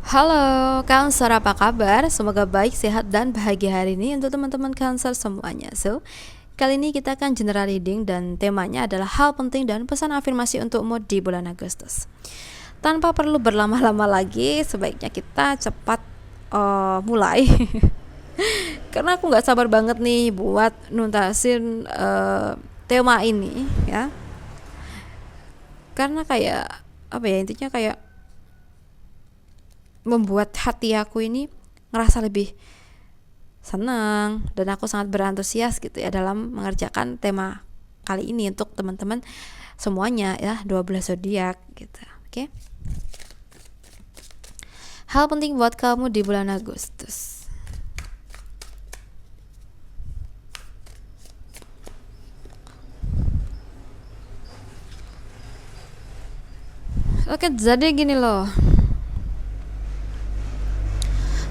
Halo Cancer, apa kabar? Semoga baik, sehat, dan bahagia hari ini untuk teman-teman Cancer semuanya. Kali ini kita akan general reading dan temanya adalah hal penting dan pesan afirmasi untukmu di bulan Agustus. Tanpa perlu berlama-lama lagi, sebaiknya kita cepat mulai. Karena aku nggak sabar banget nih buat nuntasin tema ini ya. Karena kayak apa ya, intinya kayak membuat hati aku ini ngerasa lebih senang dan aku sangat berantusias gitu ya dalam mengerjakan tema kali ini untuk teman-teman semuanya ya, 12 zodiak gitu. Oke. Hal penting buat kamu di bulan Agustus. Oke, jadi gini loh.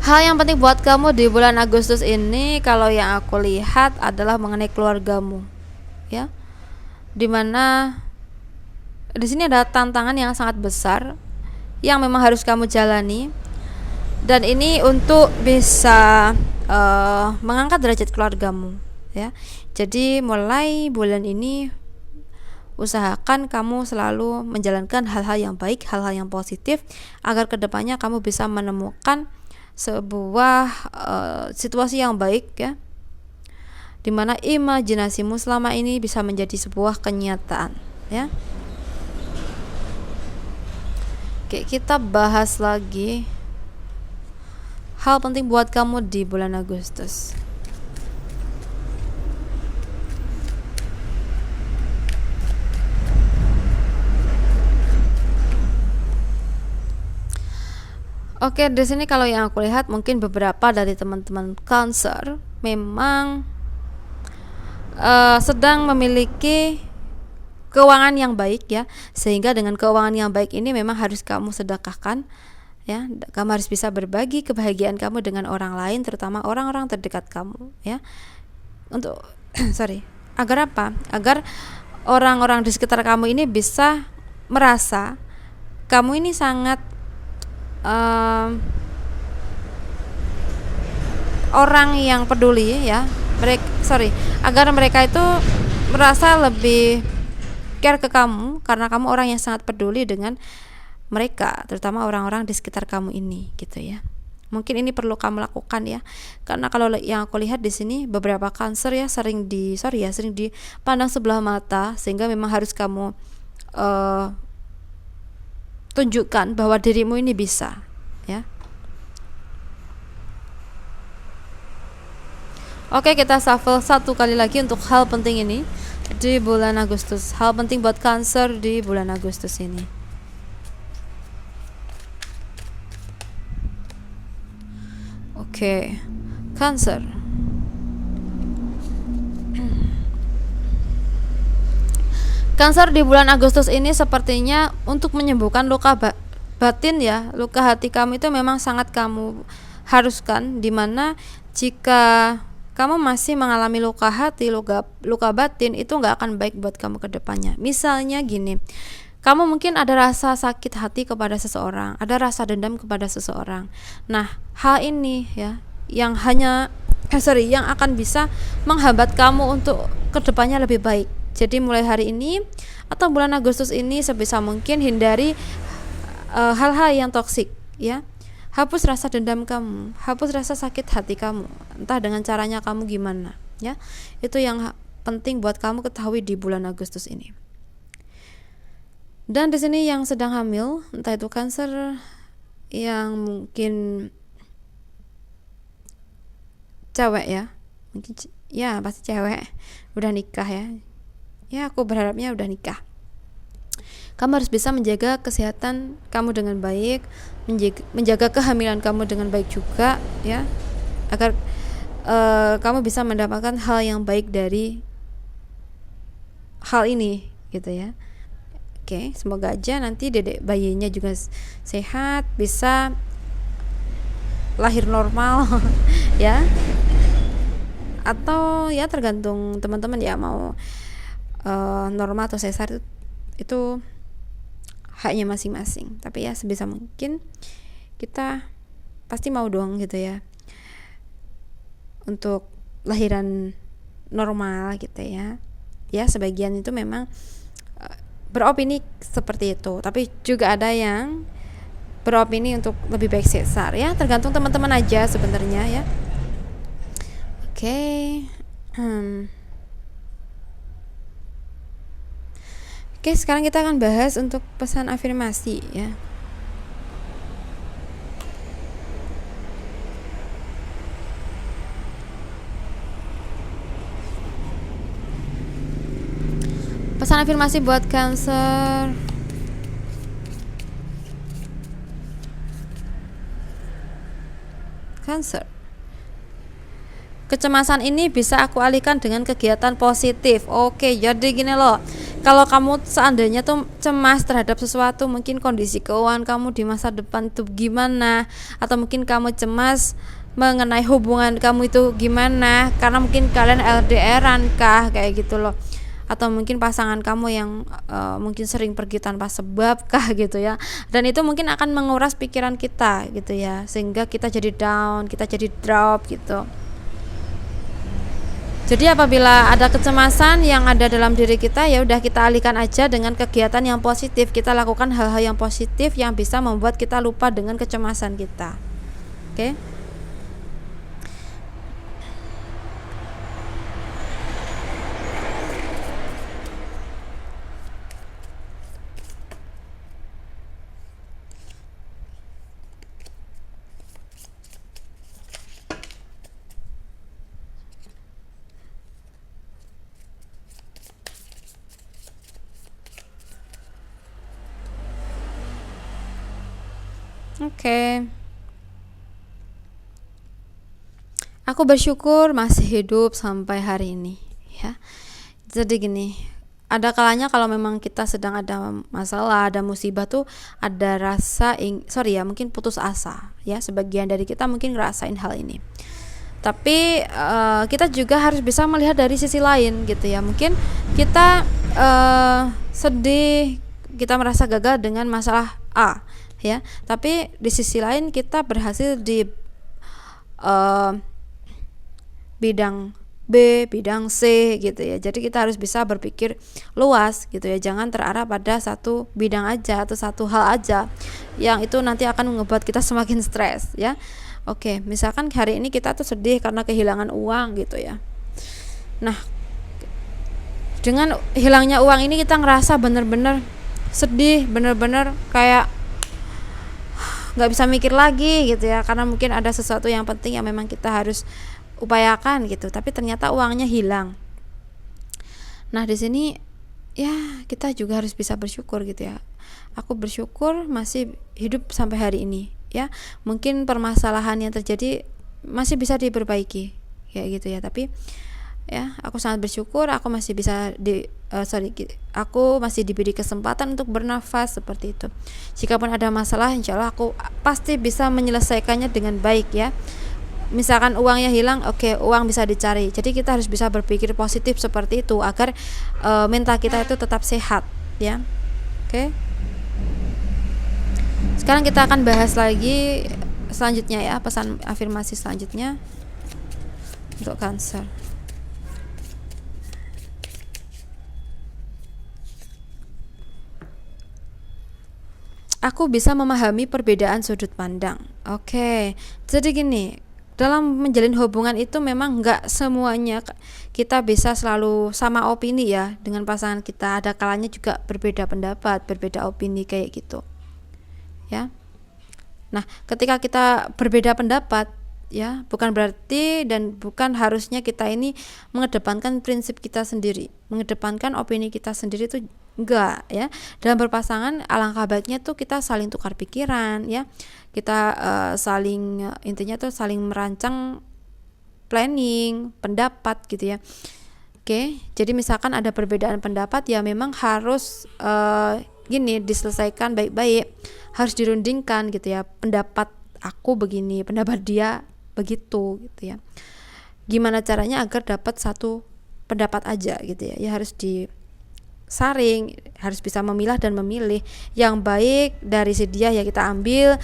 Hal yang penting buat kamu di bulan Agustus ini, kalau yang aku lihat adalah mengenai keluargamu, ya. Dimana di sini ada tantangan yang sangat besar yang memang harus kamu jalani, dan ini untuk bisa mengangkat derajat keluargamu, ya. Jadi mulai bulan ini usahakan kamu selalu menjalankan hal-hal yang baik, hal-hal yang positif, agar kedepannya kamu bisa menemukan sebuah situasi yang baik ya, dimana imajinasimu selama ini bisa menjadi sebuah kenyataan ya. Oke, kita bahas lagi hal penting buat kamu di bulan Agustus. Oke, di sini kalau yang aku lihat mungkin beberapa dari teman-teman Cancer memang sedang memiliki keuangan yang baik ya, sehingga dengan keuangan yang baik ini memang harus kamu sedekahkan ya. Kamu harus bisa berbagi kebahagiaan kamu dengan orang lain, terutama orang-orang terdekat kamu ya. Untuk agar apa? Agar orang-orang di sekitar kamu ini bisa merasa kamu ini sangat orang yang peduli ya. Agar mereka itu merasa lebih care ke kamu, karena kamu orang yang sangat peduli dengan mereka, terutama orang-orang di sekitar kamu ini gitu ya. Mungkin ini perlu kamu lakukan ya, karena kalau yang aku lihat di sini beberapa Cancer ya sering dipandang sebelah mata, sehingga memang harus kamu tunjukkan bahwa dirimu ini bisa ya. Oke, kita shuffle satu kali lagi untuk hal penting ini di bulan Agustus. Hal penting buat Cancer di bulan Agustus ini. Oke, Cancer. Cancer di bulan Agustus ini sepertinya untuk menyembuhkan luka batin ya, luka hati kamu itu memang sangat kamu haruskan, dimana jika kamu masih mengalami luka hati, luka batin, itu nggak akan baik buat kamu ke depannya. Misalnya gini, kamu mungkin ada rasa sakit hati kepada seseorang, ada rasa dendam kepada seseorang. Nah, hal ini ya yang akan bisa menghambat kamu untuk ke depannya lebih baik. Jadi mulai hari ini atau bulan Agustus ini sebisa mungkin hindari hal-hal yang toksik ya. Hapus rasa dendam kamu, hapus rasa sakit hati kamu, entah dengan caranya kamu gimana ya. Itu yang penting buat kamu ketahui di bulan Agustus ini. Dan di sini yang sedang hamil, entah itu Cancer yang mungkin cewek ya, mungkin ya pasti cewek udah nikah ya, aku berharapnya udah nikah. Kamu harus bisa menjaga kesehatan kamu dengan baik, menjaga kehamilan kamu dengan baik juga ya, agar kamu bisa mendapatkan hal yang baik dari hal ini gitu ya. Oke, semoga aja nanti dedek bayinya juga sehat, bisa lahir normal ya, atau ya tergantung teman-teman ya, mau normal atau sesar itu haknya masing-masing. Tapi ya sebisa mungkin kita pasti mau dong gitu ya untuk lahiran normal gitu ya. Ya sebagian itu memang beropini seperti itu, tapi juga ada yang beropini untuk lebih baik sesar ya, tergantung teman-teman aja sebenarnya ya. Oke. Oke, sekarang kita akan bahas untuk pesan afirmasi ya. Pesan afirmasi buat Cancer. Cancer. Kecemasan ini bisa aku alihkan dengan kegiatan positif. Oke, jadi gini loh. Kalau kamu seandainya tuh cemas terhadap sesuatu, mungkin kondisi keuangan kamu di masa depan tuh gimana, atau mungkin kamu cemas mengenai hubungan kamu itu gimana, karena mungkin kalian LDRan kah, kayak gitu loh. Atau mungkin pasangan kamu yang mungkin sering pergi tanpa sebab kah gitu ya. Dan itu mungkin akan menguras pikiran kita gitu ya, sehingga kita jadi down, kita jadi drop gitu. Jadi apabila ada kecemasan yang ada dalam diri kita, ya udah kita alihkan aja dengan kegiatan yang positif. Kita lakukan hal-hal yang positif yang bisa membuat kita lupa dengan kecemasan kita. Oke? Oke. Aku bersyukur masih hidup sampai hari ini ya. Jadi gini, ada kalanya kalau memang kita sedang ada masalah, ada musibah tuh ada rasa mungkin putus asa ya. Sebagian dari kita mungkin ngerasain hal ini. Tapi kita juga harus bisa melihat dari sisi lain gitu ya. Mungkin kita sedih, kita merasa gagal dengan masalah A ya. Tapi di sisi lain kita berhasil di bidang B, bidang C gitu ya. Jadi kita harus bisa berpikir luas gitu ya. Jangan terarah pada satu bidang aja atau satu hal aja yang itu nanti akan membuat kita semakin stres ya. Oke, misalkan hari ini kita tuh sedih karena kehilangan uang gitu ya. Nah, dengan hilangnya uang ini kita ngerasa bener-bener sedih, bener-bener kayak nggak bisa mikir lagi gitu ya, karena mungkin ada sesuatu yang penting yang memang kita harus upayakan gitu, tapi ternyata uangnya hilang. Nah di sini ya kita juga harus bisa bersyukur gitu ya. Aku bersyukur masih hidup sampai hari ini ya. Mungkin permasalahan yang terjadi masih bisa diperbaiki kayak gitu ya, tapi ya aku sangat bersyukur aku masih bisa aku masih diberi kesempatan untuk bernafas seperti itu. Jikapun ada masalah, insya Allah aku pasti bisa menyelesaikannya dengan baik ya. Misalkan uangnya hilang, oke, uang bisa dicari. Jadi kita harus bisa berpikir positif seperti itu agar mental kita itu tetap sehat ya. Oke. Sekarang kita akan bahas lagi selanjutnya ya, pesan afirmasi selanjutnya untuk Cancer. Aku bisa memahami perbedaan sudut pandang. Oke. Jadi gini, dalam menjalin hubungan itu memang nggak semuanya kita bisa selalu sama opini ya dengan pasangan kita. Ada kalanya juga berbeda pendapat, berbeda opini kayak gitu ya. Nah ketika kita berbeda pendapat ya, bukan berarti dan bukan harusnya kita ini mengedepankan prinsip kita sendiri, mengedepankan opini kita sendiri, itu enggak ya. Dalam berpasangan alangkah baiknya tuh kita saling tukar pikiran ya, kita intinya tuh saling merancang planning pendapat gitu ya. Oke, jadi misalkan ada perbedaan pendapat ya memang harus diselesaikan baik-baik, harus dirundingkan gitu ya. Pendapat aku begini, pendapat dia begitu gitu ya. Gimana caranya agar dapat satu pendapat aja gitu ya. Ya harus disaring, harus bisa memilah dan memilih yang baik dari si dia ya kita ambil,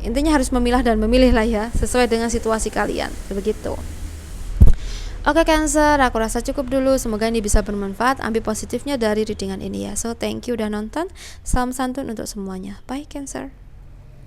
intinya harus memilah dan memilih lah ya, sesuai dengan situasi kalian, begitu. Oke Cancer, aku rasa cukup dulu. Semoga ini bisa bermanfaat. Ambil positifnya dari readingan ini ya. So thank you udah nonton. Salam santun untuk semuanya. Bye Cancer.